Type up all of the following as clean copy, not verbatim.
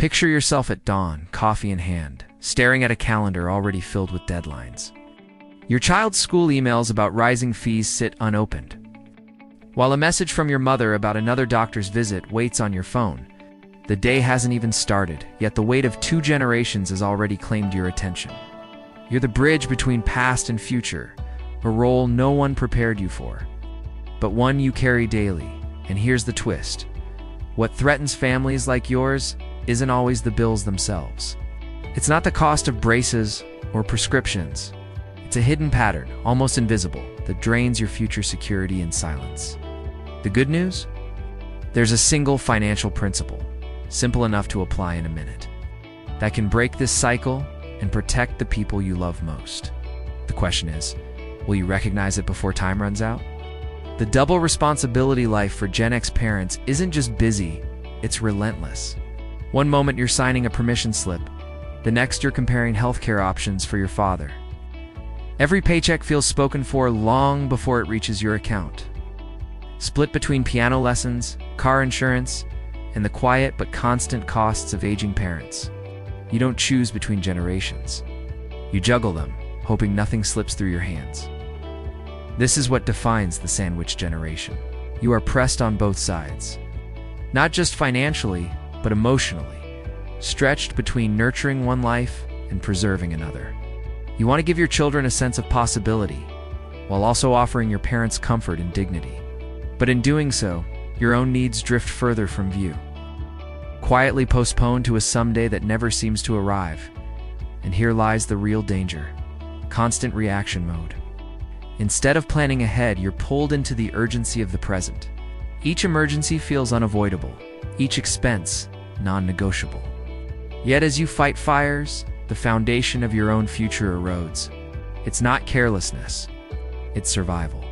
Picture yourself at dawn, coffee in hand, staring at a calendar already filled with deadlines. Your child's school emails about rising fees sit unopened, while a message from your mother about another doctor's visit waits on your phone. The day hasn't even started, yet the weight of 2 generations has already claimed your attention. You're the bridge between past and future, a role no one prepared you for, but one you carry daily. And here's the twist. What threatens families like yours isn't always the bills themselves. It's not the cost of braces or prescriptions. It's a hidden pattern, almost invisible, that drains your future security in silence. The good news? There's a single financial principle, simple enough to apply in a minute, that can break this cycle and protect the people you love most. The question is, will you recognize it before time runs out? The double responsibility life for Gen X parents isn't just busy, it's relentless. One moment you're signing a permission slip, the next you're comparing healthcare options for your father. Every paycheck feels spoken for long before it reaches your account. Split between piano lessons, car insurance, and the quiet but constant costs of aging parents. You don't choose between generations. You juggle them, hoping nothing slips through your hands. This is what defines the sandwich generation. You are pressed on both sides, not just financially, but emotionally, stretched between nurturing one life and preserving another. You want to give your children a sense of possibility, while also offering your parents comfort and dignity. But in doing so, your own needs drift further from view, quietly postponed to a someday that never seems to arrive. And here lies the real danger: constant reaction mode. Instead of planning ahead, you're pulled into the urgency of the present. Each emergency feels unavoidable, each expense non-negotiable. Yet as you fight fires, the foundation of your own future erodes. It's not carelessness, it's survival.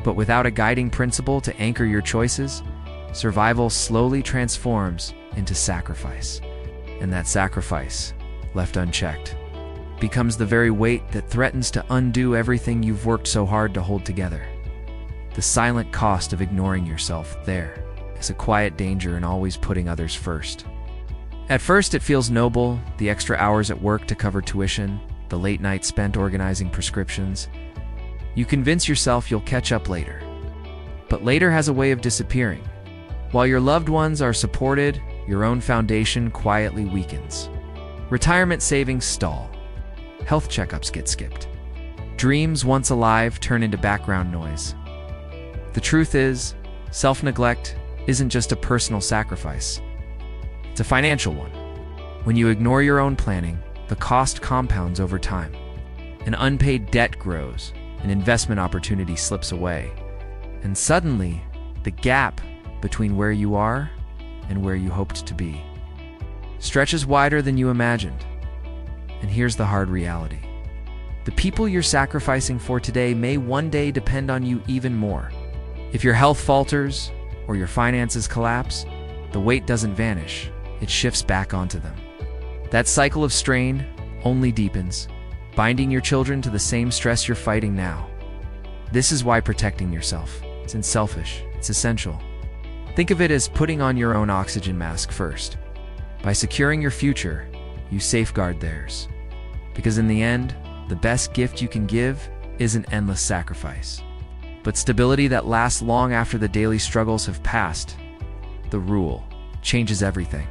But without a guiding principle to anchor your choices, survival slowly transforms into sacrifice. And that sacrifice, left unchecked, becomes the very weight that threatens to undo everything you've worked so hard to hold together. The silent cost of ignoring yourself there is a quiet danger in always putting others first. At first it feels noble, the extra hours at work to cover tuition, the late nights spent organizing prescriptions. You convince yourself you'll catch up later. But later has a way of disappearing. While your loved ones are supported, your own foundation quietly weakens. Retirement savings stall. Health checkups get skipped. Dreams once alive turn into background noise. The truth is, self-neglect isn't just a personal sacrifice. It's a financial one. When you ignore your own planning, the cost compounds over time. An unpaid debt grows, an investment opportunity slips away, and suddenly, the gap between where you are and where you hoped to be stretches wider than you imagined. And here's the hard reality. The people you're sacrificing for today may one day depend on you even more. If your health falters or your finances collapse, the weight doesn't vanish, it shifts back onto them. That cycle of strain only deepens, binding your children to the same stress you're fighting now. This is why protecting yourself isn't selfish, it's essential. Think of it as putting on your own oxygen mask first. By securing your future, you safeguard theirs. Because in the end, the best gift you can give isn't endless sacrifice, but stability that lasts long after the daily struggles have passed. The rule changes everything.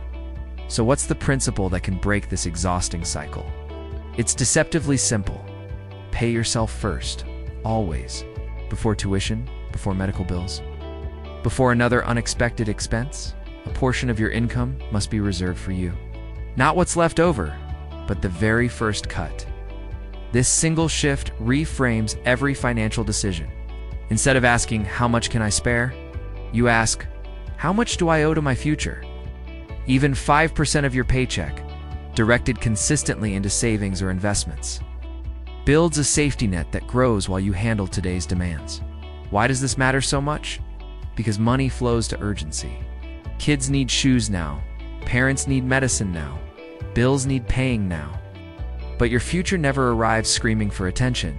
So what's the principle that can break this exhausting cycle? It's deceptively simple. Pay yourself first, always. Before tuition, before medical bills, before another unexpected expense, a portion of your income must be reserved for you. Not what's left over, but the very first cut. This single shift reframes every financial decision. Instead of asking, how much can I spare? You ask, how much do I owe to my future? Even 5% of your paycheck, directed consistently into savings or investments, builds a safety net that grows while you handle today's demands. Why does this matter so much? Because money flows to urgency. Kids need shoes now. Parents need medicine now. Bills need paying now. But your future never arrives screaming for attention.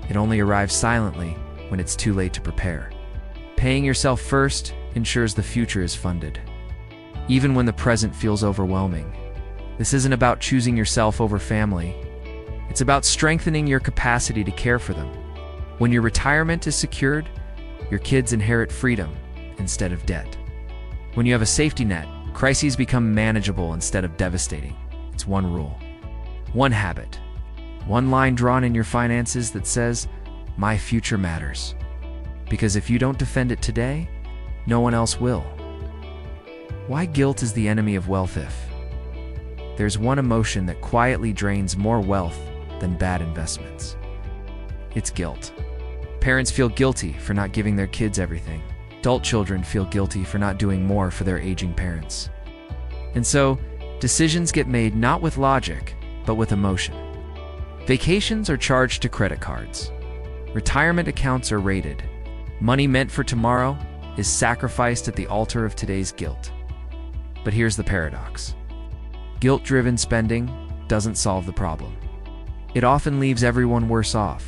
It only arrives silently when it's too late to prepare. Paying yourself first ensures the future is funded. even when the present feels overwhelming. This isn't about choosing yourself over family. It's about strengthening your capacity to care for them. When your retirement is secured, your kids inherit freedom instead of debt. When you have a safety net, crises become manageable instead of devastating. It's one rule, one habit, one line drawn in your finances that says, "My future matters." Because if you don't defend it today, no one else will. Why guilt is the enemy of wealth? There's one emotion that quietly drains more wealth than bad investments. It's guilt. Parents feel guilty for not giving their kids everything. Adult children feel guilty for not doing more for their aging parents. And so, decisions get made not with logic, but with emotion. Vacations are charged to credit cards. Retirement accounts are raided. Money meant for tomorrow is sacrificed at the altar of today's guilt. But here's the paradox. Guilt-driven spending doesn't solve the problem. It often leaves everyone worse off.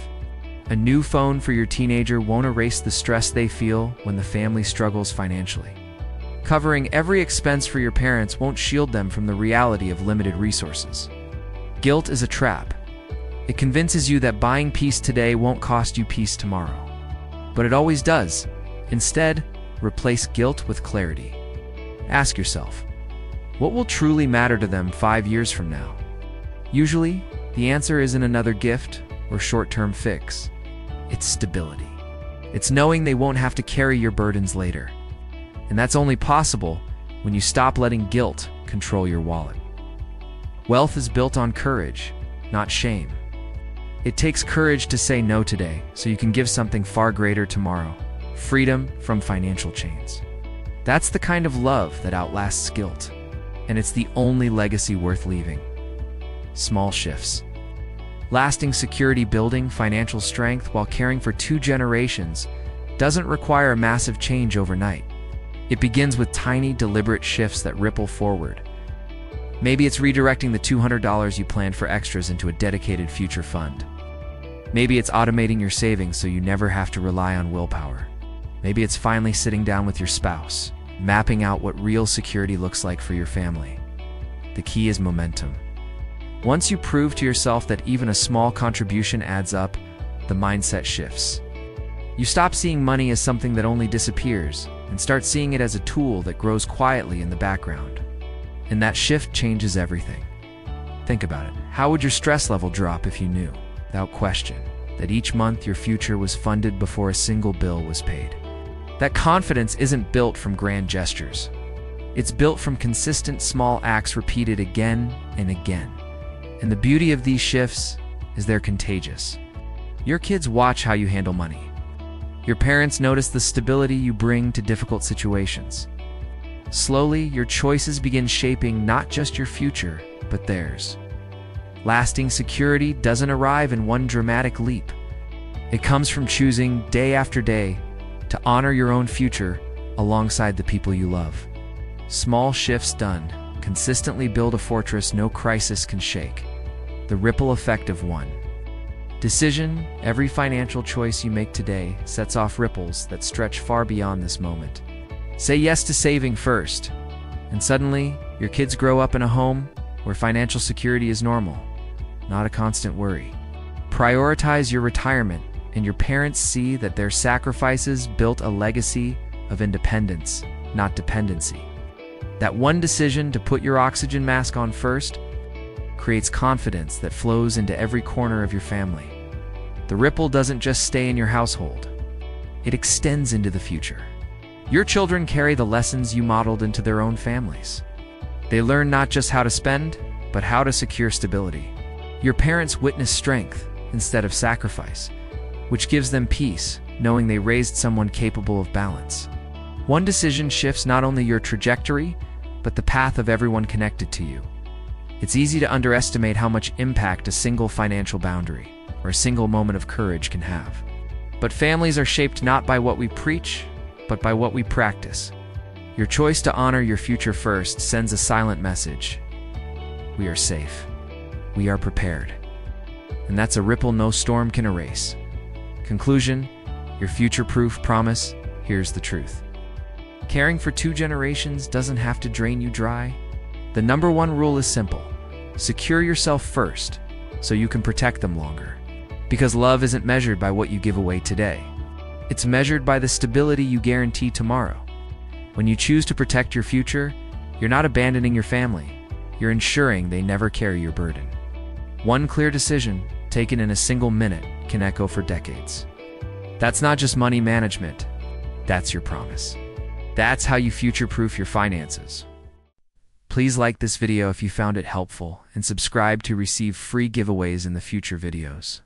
A new phone for your teenager won't erase the stress they feel when the family struggles financially. Covering every expense for your parents won't shield them from the reality of limited resources. Guilt is a trap. It convinces you that buying peace today won't cost you peace tomorrow. But it always does. Instead, replace guilt with clarity. Ask yourself, what will truly matter to them 5 years from now? Usually, the answer isn't another gift or short-term fix. It's stability. It's knowing they won't have to carry your burdens later. And that's only possible when you stop letting guilt control your wallet. Wealth is built on courage, not shame. It takes courage to say no today so you can give something far greater tomorrow. Freedom from financial chains. That's the kind of love that outlasts guilt. And it's the only legacy worth leaving. Small shifts. Lasting security. Building financial strength while caring for 2 generations doesn't require a massive change overnight. It begins with tiny, deliberate shifts that ripple forward. Maybe it's redirecting the $200 you planned for extras into a dedicated future fund. Maybe it's automating your savings so you never have to rely on willpower. Maybe it's finally sitting down with your spouse, mapping out what real security looks like for your family. The key is momentum. Once you prove to yourself that even a small contribution adds up, the mindset shifts. You stop seeing money as something that only disappears and start seeing it as a tool that grows quietly in the background. And that shift changes everything. Think about it. How would your stress level drop if you knew, without question, that each month your future was funded before a single bill was paid? That confidence isn't built from grand gestures. It's built from consistent small acts repeated again and again. And the beauty of these shifts is they're contagious. Your kids watch how you handle money. Your parents notice the stability you bring to difficult situations. Slowly, your choices begin shaping not just your future, but theirs. Lasting security doesn't arrive in one dramatic leap. It comes from choosing day after day to honor your own future alongside the people you love. Small shifts done consistently build a fortress no crisis can shake. The ripple effect of one decision. Every financial choice you make today sets off ripples that stretch far beyond this moment. Say yes to saving first, and suddenly your kids grow up in a home where financial security is normal, not a constant worry. Prioritize your retirement, and your parents see that their sacrifices built a legacy of independence, not dependency. That one decision to put your oxygen mask on first creates confidence that flows into every corner of your family. The ripple doesn't just stay in your household. It extends into the future. Your children carry the lessons you modeled into their own families. They learn not just how to spend, but how to secure stability. Your parents witness strength instead of sacrifice, which gives them peace, knowing they raised someone capable of balance. One decision shifts not only your trajectory, but the path of everyone connected to you. It's easy to underestimate how much impact a single financial boundary or a single moment of courage can have. But families are shaped not by what we preach, but by what we practice. Your choice to honor your future first sends a silent message. We are safe. We are prepared. And that's a ripple no storm can erase. Conclusion, your future-proof promise, here's the truth. Caring for 2 generations doesn't have to drain you dry. The number one rule is simple. Secure yourself first, so you can protect them longer. Because love isn't measured by what you give away today. It's measured by the stability you guarantee tomorrow. When you choose to protect your future, you're not abandoning your family. You're ensuring they never carry your burden. One clear decision, taken in a single minute, can echo for decades. That's not just money management. That's your promise. That's how you future-proof your finances. Please like this video if you found it helpful and subscribe to receive free giveaways in the future videos.